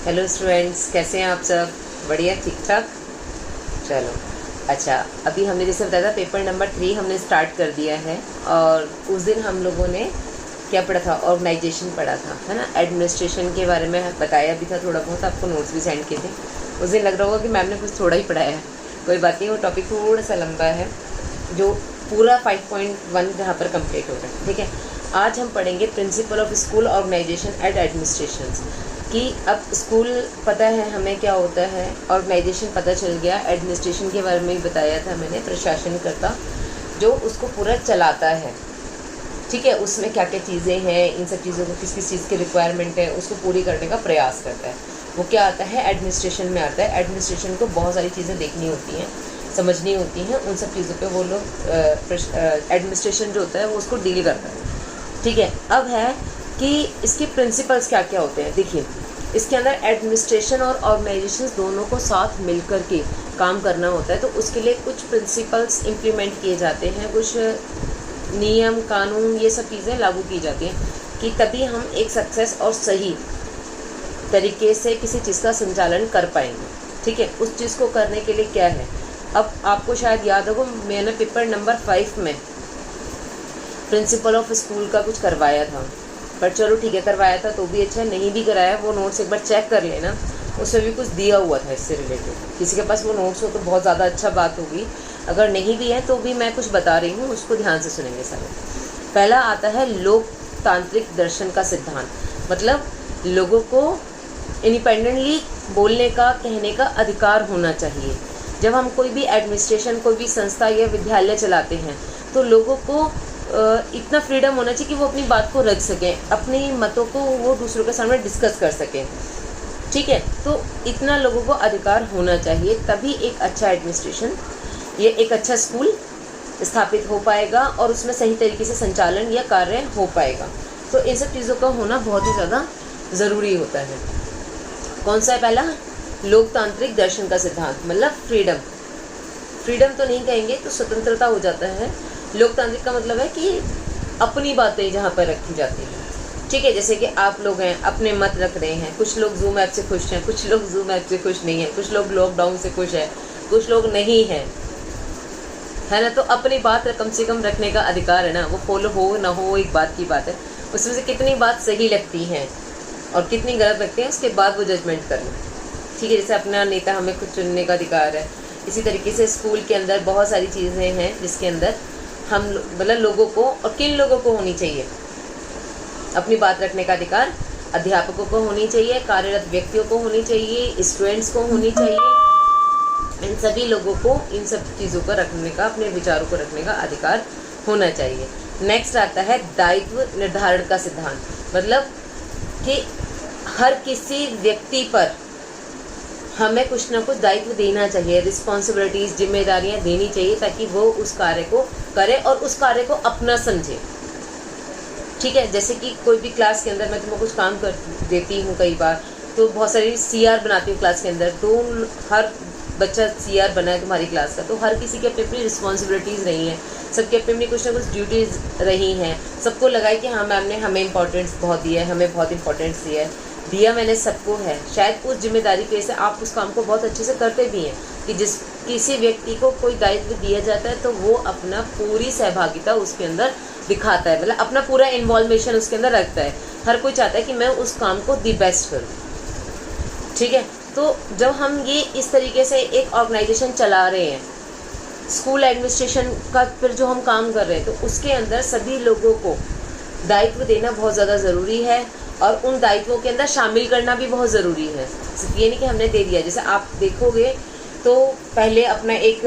Hello students, कैसे हैं आप सब? बढ़िया, ठीक ठाक। चलो अच्छा, अभी हमने जैसे बताया था पेपर नंबर 3 हमने स्टार्ट कर दिया है। और उस दिन हम लोगों ने क्या पढ़ा था? ऑर्गेनाइजेशन पढ़ा था, है ना। एडमिनिस्ट्रेशन के बारे में बताया भी था थोड़ा बहुत, आपको नोट्स भी सेंड किए थे। उस दिन लग रहा होगा कि मैम ने कुछ थोड़ा ही पढ़ाया है, कोई बात नहीं, वो टॉपिक थोड़ा सा लंबा है जो पूरा 5.1 जहाँ पर कंप्लीट हो रहा है। ठीक है, आज हम पढ़ेंगे principle of school organisation and administration कि अब स्कूल पता है हमें क्या होता है, ऑर्गेनाइजेशन पता चल गया, एडमिनिस्ट्रेशन के बारे में भी बताया था मैंने, प्रशासनकर्ता जो उसको पूरा चलाता है। ठीक है, उसमें क्या क्या चीज़ें हैं, इन सब चीज़ों को किस किस चीज़ की रिक्वायरमेंट है उसको पूरी करने का प्रयास करता है। वो क्या आता है? एडमिनिस्ट्रेशन में आता है। एडमिनिस्ट्रेशन को बहुत सारी चीज़ें देखनी होती हैं, समझनी होती हैं, उन सब चीज़ों पे वो लोग एडमिनिस्ट्रेशन जो होता है वो उसको डील करता है। ठीक है, अब है कि इसके प्रिंसिपल्स क्या क्या होते हैं। देखिए, इसके अंदर एडमिनिस्ट्रेशन और ऑर्गेनाइजेशन दोनों को साथ मिलकर के काम करना होता है, तो उसके लिए कुछ प्रिंसिपल्स इम्प्लीमेंट किए जाते हैं, कुछ नियम कानून ये सब चीज़ें लागू की जाती हैं कि तभी हम एक सक्सेस और सही तरीके से किसी चीज़ का संचालन कर पाएंगे। ठीक है, उस चीज़ को करने के लिए क्या है, अब आपको शायद याद होगा मैंने पेपर नंबर 5 में प्रिंसिपल ऑफ स्कूल का कुछ करवाया था, पर चलो ठीक है, करवाया था तो भी अच्छा, नहीं भी कराया वो नोट्स एक बार चेक कर लेना, उसमें भी कुछ दिया हुआ था इससे रिलेटेड। किसी के पास वो नोट्स हो तो बहुत ज़्यादा अच्छा बात होगी, अगर नहीं भी है तो भी मैं कुछ बता रही हूँ, उसको ध्यान से सुनेंगे सारे। पहला आता है लोकतांत्रिक दर्शन का सिद्धांत, मतलब लोगों को इंडिपेंडेंटली बोलने का, कहने का अधिकार होना चाहिए। जब हम कोई भी एडमिनिस्ट्रेशन, कोई भी संस्था या विद्यालय चलाते हैं तो लोगों को इतना फ्रीडम होना चाहिए कि वो अपनी बात को रख सकें, अपनी मतों को वो दूसरों के सामने डिस्कस कर सकें। ठीक है, तो इतना लोगों को अधिकार होना चाहिए, तभी एक अच्छा एडमिनिस्ट्रेशन, ये एक अच्छा स्कूल स्थापित हो पाएगा और उसमें सही तरीके से संचालन या कार्य हो पाएगा। तो इन सब चीज़ों का होना बहुत ही ज़्यादा ज़रूरी होता है। कौन सा है पहला? लोकतांत्रिक दर्शन का सिद्धांत, मतलब फ्रीडम। फ्रीडम तो नहीं कहेंगे, तो स्वतंत्रता हो जाता है। लोकतांत्रिक का मतलब है कि अपनी बातें जहाँ पर रखी जाती हैं। ठीक है, जैसे कि आप लोग हैं, अपने मत रख रहे हैं, कुछ लोग जूम ऐप से खुश हैं, कुछ लोग जूम ऐप से खुश नहीं हैं, कुछ लोग लॉकडाउन से खुश हैं, कुछ लोग नहीं हैं, है ना। तो अपनी बात कम से कम रखने का अधिकार है ना, वो फॉलो हो ना हो एक बात की बात है, उसमें से कितनी बात सही लगती है और कितनी गलत लगती है उसके बाद वो जजमेंट करना। ठीक है, जैसे अपना नेता हमें खुद चुनने का अधिकार है, इसी तरीके से स्कूल के अंदर बहुत सारी चीज़ें हैं जिसके अंदर हम मतलब लोगों को, और किन लोगों को होनी चाहिए अपनी बात रखने का अधिकार? अध्यापकों को होनी चाहिए, कार्यरत व्यक्तियों को होनी चाहिए, स्टूडेंट्स को होनी चाहिए, इन सभी लोगों को इन सब चीज़ों को रखने का, अपने विचारों को रखने का अधिकार होना चाहिए। नेक्स्ट आता है दायित्व निर्धारण का सिद्धांत, मतलब कि हर किसी व्यक्ति पर हमें कुछ ना कुछ दायित्व देना चाहिए, रिस्पॉन्सिबिलिटीज़, जिम्मेदारियां देनी चाहिए, ताकि वो उस कार्य को करे और उस कार्य को अपना समझे। ठीक है, जैसे कि कोई भी क्लास के अंदर मैं तुम्हें कुछ काम कर देती हूँ, कई बार तो बहुत सारी सीआर बनाती हूँ क्लास के अंदर, तो हर बच्चा सीआर बना है तुम्हारी क्लास का, तो हर किसी की अपनी अपनी रिस्पॉन्सिबिलिटीज़ रही हैं, सबकी अपनी अपनी कुछ ना कुछ ड्यूटीज़ रही हैं। सबको लगा है कि हाँ मैम ने हमें इंपॉर्टेंस बहुत दिया है, हमें बहुत इंपॉर्टेंस दिया मैंने सबको है। शायद उस जिम्मेदारी की वजह से आप उस काम को बहुत अच्छे से करते भी हैं कि जिस किसी व्यक्ति को कोई दायित्व दिया जाता है तो वो अपना पूरी सहभागिता उसके अंदर दिखाता है, मतलब अपना पूरा इन्वॉल्वेशन उसके अंदर रखता है। हर कोई चाहता है कि मैं उस काम को दी बेस्ट करूँ। ठीक है, तो जब हम ये इस तरीके से एक ऑर्गेनाइजेशन चला रहे हैं, स्कूल एडमिनिस्ट्रेशन का फिर जो हम काम कर रहे हैं, तो उसके अंदर सभी लोगों को दायित्व देना बहुत ज़्यादा ज़रूरी है और उन दायित्वों के अंदर शामिल करना भी बहुत ज़रूरी है। सिर्फ ये नहीं कि हमने दे दिया, जैसे आप देखोगे तो पहले अपना एक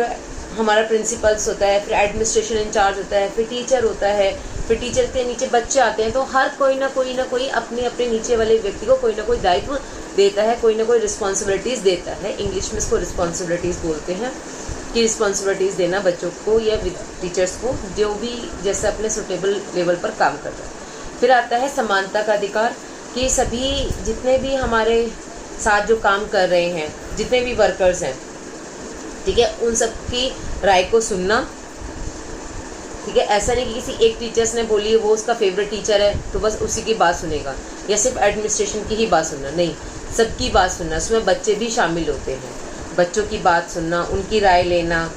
हमारा प्रिंसिपल्स होता है, फिर एडमिनिस्ट्रेशन इंचार्ज होता है, फिर टीचर होता है, फिर टीचर के नीचे बच्चे आते हैं, तो हर कोई ना कोई अपने अपने नीचे वाले व्यक्ति को कोई ना कोई दायित्व देता है, कोई ना कोई रिस्पॉन्सिबिलिटीज़ देता है। इंग्लिश में इसको रिस्पॉन्सिबिलिटीज़ बोलते हैं, कि रिस्पॉन्सिबिलिटीज़ देना बच्चों को या टीचर्स को, जो भी जैसे अपने सुटेबल लेवल पर काम कर रहा है। फिर आता है समानता का अधिकार, कि सभी जितने भी हमारे साथ जो काम कर रहे हैं, जितने भी वर्कर्स हैं, ठीक है, उन सब की राय को सुनना। ठीक है, ऐसा नहीं कि किसी एक टीचर्स ने बोली वो उसका फेवरेट टीचर है तो बस उसी की बात सुनेगा या सिर्फ एडमिनिस्ट्रेशन की ही बात सुनना, नहीं, सबकी बात सुनना, उसमें बच्चे भी शामिल होते हैं, बच्चों की बात सुनना, उनकी राय लेना,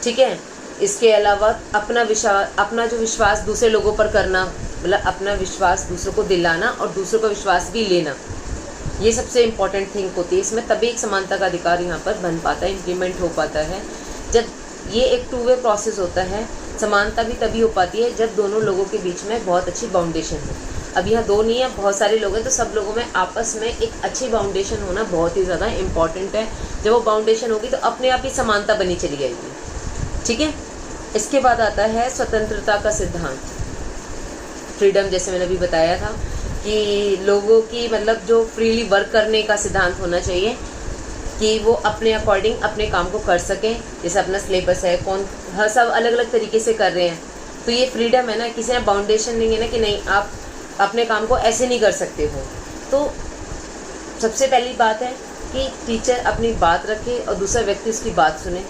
ठीक है। इसके अलावा अपना जो विश्वास दूसरे लोगों पर करना, मतलब अपना विश्वास दूसरों को दिलाना और दूसरों का विश्वास भी लेना, ये सबसे इम्पॉर्टेंट थिंग होती है इसमें। तभी एक समानता का अधिकार यहाँ पर बन पाता है, इम्प्लीमेंट हो पाता है। जब ये एक 2 वे प्रोसेस होता है, समानता भी तभी हो पाती है जब दोनों लोगों के बीच में बहुत अच्छी बाउंडेशन है। अब यहाँ 2 नहीं है, बहुत सारे लोग हैं, तो सब लोगों में आपस में एक अच्छी बाउंडेशन होना बहुत ही ज़्यादा इम्पॉर्टेंट है। जब वो बाउंडेशन होगी तो अपने आप ही समानता बनी चली जाएगी, ठीक है। इसके बाद आता है स्वतंत्रता का सिद्धांत, फ्रीडम, जैसे मैंने अभी बताया था कि लोगों की मतलब जो फ्रीली वर्क करने का सिद्धांत होना चाहिए कि वो अपने अकॉर्डिंग अपने काम को कर सकें। जैसे अपना सिलेबस है, कौन हर सब अलग अलग तरीके से कर रहे हैं, तो ये फ्रीडम है ना, किसी ने बाउंडेशन नहीं है ना कि नहीं आप अपने काम को ऐसे नहीं कर सकते हो। तो सबसे पहली बात है कि टीचर अपनी बात रखे और दूसरा व्यक्ति उसकी बात सुने,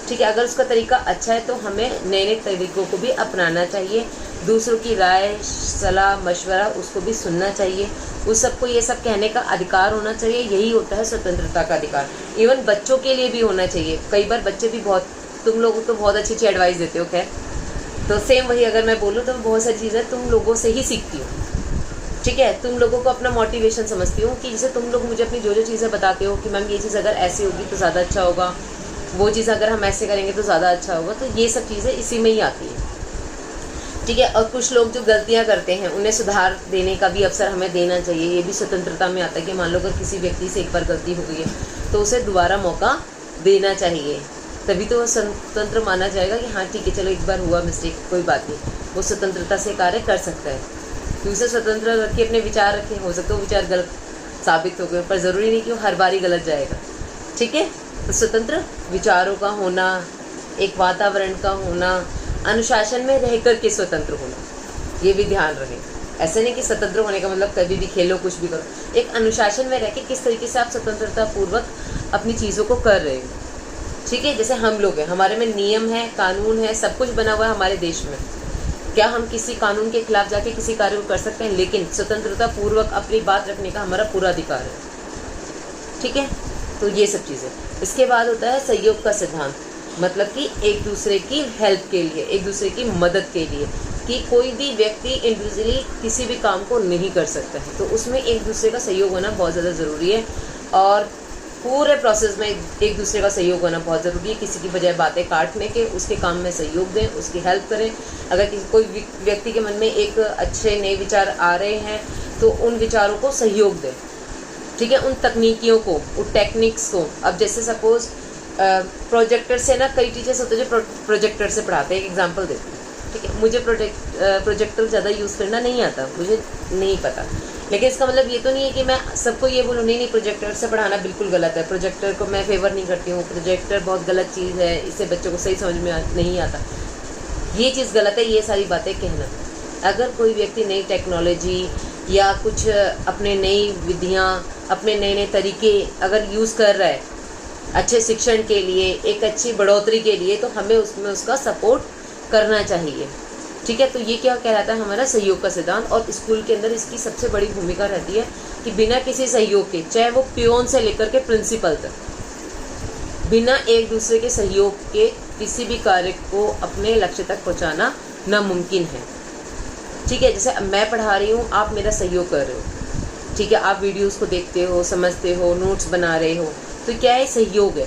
ठीक है। अगर उसका तरीका अच्छा है तो हमें नए नए तरीक़ों को भी अपनाना चाहिए, दूसरों की राय, सलाह, मशवरा उसको भी सुनना चाहिए, उस सबको ये सब कहने का अधिकार होना चाहिए। यही होता है स्वतंत्रता का अधिकार। इवन बच्चों के लिए भी होना चाहिए। कई बार बच्चे भी तुम लोग तो बहुत अच्छी अच्छी एडवाइस देते हो, खैर, तो सेम वही अगर मैं बोलूँ तो बहुत सारी चीज़ें तुम लोगों से ही सीखती हूँ, ठीक है। तुम लोगों को अपना मोटिवेशन समझती हूँ कि जैसे तुम लोग मुझे अपनी जो जो चीज़ें बताते हो कि मैम ये चीज़ अगर ऐसी होगी तो ज़्यादा अच्छा होगा, वो चीज़ अगर हम ऐसे करेंगे तो ज़्यादा अच्छा होगा, तो ये सब चीज़ें इसी में ही आती है, ठीक है। और कुछ लोग जो गलतियां करते हैं उन्हें सुधार देने का भी अवसर हमें देना चाहिए। ये भी स्वतंत्रता में आता है कि मान लो अगर किसी व्यक्ति से एक बार गलती हो गई है तो उसे दोबारा मौका देना चाहिए, तभी तो वो स्वतंत्र माना जाएगा कि हाँ ठीक है चलो एक बार हुआ मिस्टेक, कोई बात नहीं, वो स्वतंत्रता से कार्य कर सकता है। तो उसे स्वतंत्र रखे, अपने विचार रखे, हो सकता है वो विचार गलत साबित हो गए, पर ज़रूरी नहीं कि वो हर बार ही गलत जाएगा, ठीक है। तो स्वतंत्र विचारों का होना, एक वातावरण का होना, अनुशासन में रह कर के स्वतंत्र होना, ये भी ध्यान रखें। ऐसे नहीं कि स्वतंत्र होने का मतलब कभी भी खेलो, कुछ भी करो। एक अनुशासन में रह के किस तरीके से आप स्वतंत्रता पूर्वक अपनी चीज़ों को कर रहे हो, ठीक है। जैसे हम लोग हैं, हमारे में नियम है, कानून है, सब कुछ बना हुआ है हमारे देश में। क्या हम किसी कानून के खिलाफ जाके किसी कार्य को कर सकते हैं? लेकिन स्वतंत्रता पूर्वक अपनी बात रखने का हमारा पूरा अधिकार है, ठीक है। तो ये सब चीज़ें। इसके बाद होता है सहयोग का सिद्धांत, मतलब कि एक दूसरे की हेल्प के लिए, एक दूसरे की मदद के लिए, कि कोई भी व्यक्ति इंडिविजुअली किसी भी काम को नहीं कर सकता है, तो उसमें एक दूसरे का सहयोग होना बहुत ज़्यादा ज़रूरी है। और पूरे प्रोसेस में एक दूसरे का सहयोग होना बहुत ज़रूरी है। किसी की बजाय बातें काटने के उसके काम में सहयोग दें, उसकी हेल्प करें। अगर कोई व्यक्ति के मन में एक अच्छे नए विचार आ रहे हैं तो उन विचारों को सहयोग दें, ठीक है। उन तकनीकियों को, उन टेक्निक्स को, अब जैसे सपोज़ प्रोजेक्टर से ना, कई टीचर्स होते हैं जो प्रोजेक्टर से पढ़ाते हैं। एक एग्जांपल देते हैं, ठीक है। मुझे प्रोजेक्टर ज़्यादा यूज़ करना नहीं आता, मुझे नहीं पता, लेकिन इसका मतलब ये तो नहीं है कि मैं सबको ये बोलूँ नहीं प्रोजेक्टर से पढ़ाना बिल्कुल गलत है, प्रोजेक्टर को मैं फेवर नहीं करती हूँ, प्रोजेक्टर बहुत गलत चीज़ है, इससे बच्चों को सही समझ में नहीं आता, ये चीज़ गलत है। ये सारी बातें कहना, अगर कोई व्यक्ति नई टेक्नोलॉजी या कुछ अपने नई विधियाँ, अपने नए नए तरीके अगर यूज़ कर रहा है अच्छे शिक्षण के लिए, एक अच्छी बढ़ोतरी के लिए, तो हमें उसमें उसका सपोर्ट करना चाहिए, ठीक है। तो ये क्या कहलाता है हमारा सहयोग का सिद्धांत। और स्कूल के अंदर इसकी सबसे बड़ी भूमिका रहती है कि बिना किसी सहयोग के, चाहे वो पियोन से लेकर के प्रिंसिपल तक, बिना एक दूसरे के सहयोग के किसी भी कार्य को अपने लक्ष्य तक पहुंचाना नामुमकिन है, ठीक है। जैसे मैं पढ़ा रही हूँ, आप मेरा सहयोग कर रहे हो, ठीक है, आप वीडियोस को देखते हो, समझते हो, नोट्स बना रहे हो, तो क्या है, सहयोग है।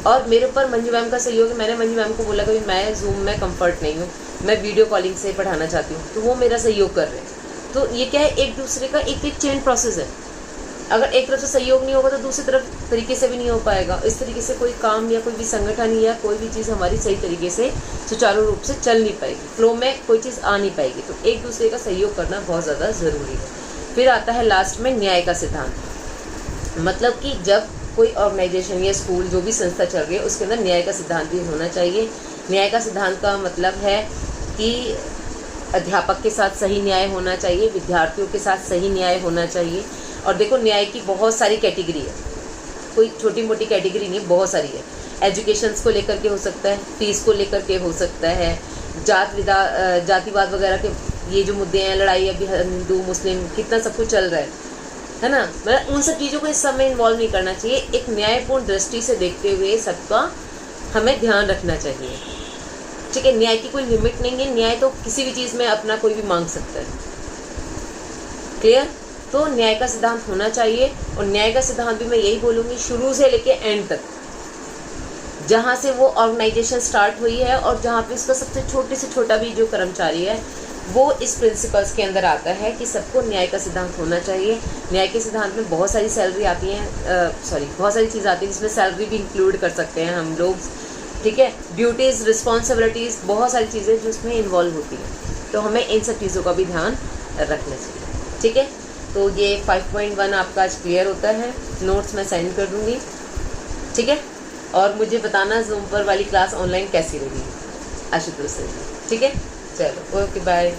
और मेरे ऊपर मंजू मैम का सहयोग है। मैंने मंजू मैम को बोला कि मैं जूम में कंफर्ट नहीं हूँ, मैं वीडियो कॉलिंग से पढ़ाना चाहती हूँ, तो वो मेरा सहयोग कर रहे हैं। तो ये क्या है, एक दूसरे का एक चेन प्रोसेस है। अगर एक तरफ से सहयोग नहीं होगा तो दूसरी तरफ तरीके से भी नहीं हो पाएगा। इस तरीके से कोई काम या कोई भी संगठन या कोई भी चीज़ हमारी सही तरीके से सुचारू रूप से चल नहीं पाएगी, फ्लो में कोई चीज़ आ नहीं पाएगी। तो एक दूसरे का सहयोग करना बहुत ज़्यादा ज़रूरी है। फिर आता है लास्ट में न्याय का सिद्धांत, मतलब कि जब कोई ऑर्गेनाइजेशन या स्कूल जो भी संस्था चल रही है उसके अंदर न्याय का सिद्धांत भी होना चाहिए। न्याय का सिद्धांत का मतलब है कि अध्यापक के साथ सही न्याय होना चाहिए, विद्यार्थियों के साथ सही न्याय होना चाहिए। और देखो, न्याय की बहुत सारी कैटेगरी है, कोई छोटी मोटी कैटेगरी नहीं, बहुत सारी है। एजुकेशंस को लेकर के हो सकता है, फीस को लेकर के हो सकता है, जातिवाद वगैरह के ये जो मुद्दे हैं, लड़ाई अभी हिंदू मुस्लिम कितना सब कुछ चल रहा है, है ना। मतलब उन सब चीज़ों को इस सब में इन्वॉल्व नहीं करना चाहिए। एक न्यायपूर्ण दृष्टि से देखते हुए सबका हमें ध्यान रखना चाहिए, ठीक है। न्याय की कोई लिमिट नहीं है, न्याय तो किसी भी चीज़ में अपना कोई भी मांग सकता है। क्लियर। तो न्याय का सिद्धांत होना चाहिए, और न्याय का सिद्धांत भी मैं यही बोलूँगी शुरू से लेके एंड तक, जहाँ से वो ऑर्गेनाइजेशन स्टार्ट हुई है और जहाँ पे उसका सबसे छोटे से छोटा भी जो कर्मचारी है वो इस प्रिंसिपल्स के अंदर आता है कि सबको न्याय का सिद्धांत होना चाहिए। न्याय के सिद्धांत में बहुत सारी सैलरी आती हैं, बहुत सारी चीज़ आती है जिसमें सैलरी भी इंक्लूड कर सकते हैं हम लोग, ठीक है। ड्यूटीज़, रिस्पॉन्सिबिलिटीज़, बहुत सारी चीज़ें जो उसमें इन्वॉल्व होती हैं, तो हमें इन सब चीज़ों का भी ध्यान रखना चाहिए, ठीक है। तो ये 5.1 आपका आज क्लियर होता है। नोट्स मैं सेंड कर दूँगी, ठीक है। और मुझे बताना जूम पर वाली क्लास ऑनलाइन कैसी रही आशुतोष से, ठीक है। चलो, ओके, बाय।